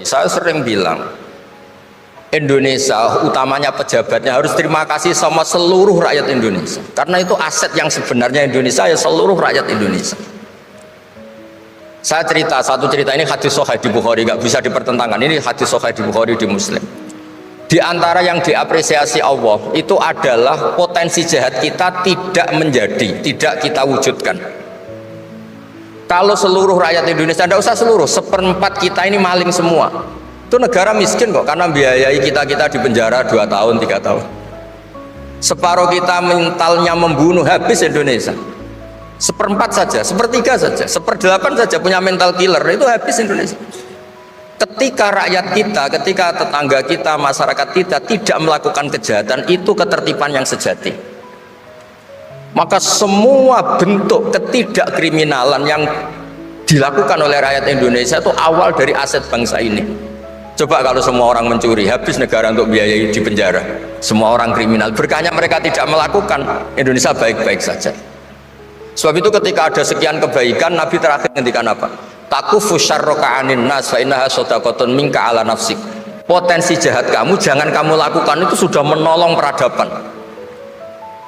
Saya sering bilang, Indonesia, utamanya pejabatnya harus terima kasih sama seluruh rakyat Indonesia. Karena itu aset yang sebenarnya Indonesia, ya seluruh rakyat Indonesia. Saya cerita, satu cerita ini hadis sahih di Bukhari, nggak bisa dipertentangkan. Ini hadis sahih di Bukhari, di Muslim. Di antara yang diapresiasi Allah, itu adalah potensi jahat kita tidak menjadi, tidak kita wujudkan. Kalau seluruh rakyat Indonesia, tidak usah seluruh, seperempat kita ini maling semua. Itu negara miskin kok, karena biayai kita di penjara 2 tahun, 3 tahun. Separuh kita mentalnya membunuh, habis Indonesia. Seperempat saja, sepertiga saja, 1/8 saja punya mental killer, itu habis Indonesia. Ketika rakyat kita, ketika tetangga kita, masyarakat kita tidak melakukan kejahatan, itu ketertiban yang sejati. Maka semua bentuk ketidakkriminalan yang dilakukan oleh rakyat Indonesia itu awal dari aset bangsa ini. Coba kalau semua orang mencuri, habis negara untuk biayai di penjara. Semua orang kriminal, berkahnya mereka tidak melakukan, Indonesia baik-baik saja. Sebab itu ketika ada sekian kebaikan, Nabi terakhir ngendikan apa? Takufu syarroka anin nas fa innaha shadaqatun minka ala nafsik. Potensi jahat kamu jangan kamu lakukan, itu sudah menolong peradaban.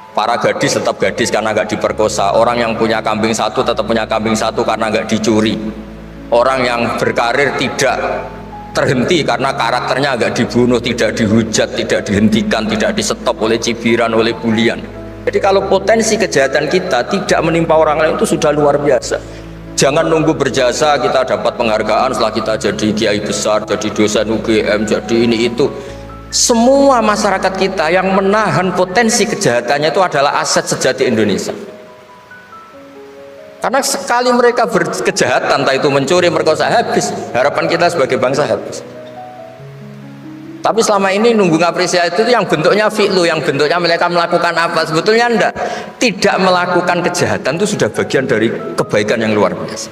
Para gadis tetap gadis karena nggak diperkosa. Orang yang punya kambing satu tetap punya kambing satu karena nggak dicuri. Orang yang berkarir tidak terhenti karena karakternya nggak dibunuh, tidak dihujat, tidak dihentikan, tidak disetop oleh cibiran, oleh bulian. Jadi kalau potensi kejahatan kita tidak menimpa orang lain itu sudah luar biasa. Jangan nunggu berjasa kita dapat penghargaan setelah kita jadi kiai besar, jadi dosen UGM, jadi ini itu. Semua masyarakat kita yang menahan potensi kejahatannya itu adalah aset sejati Indonesia. Karena sekali mereka berkejahatan, entah itu mencuri, merkosa, habis. Harapan kita sebagai bangsa habis. Tapi selama ini nunggu ngapresiasi itu yang bentuknya fi'lu, yang bentuknya mereka melakukan apa, sebetulnya enggak. Tidak melakukan kejahatan itu sudah bagian dari kebaikan yang luar biasa.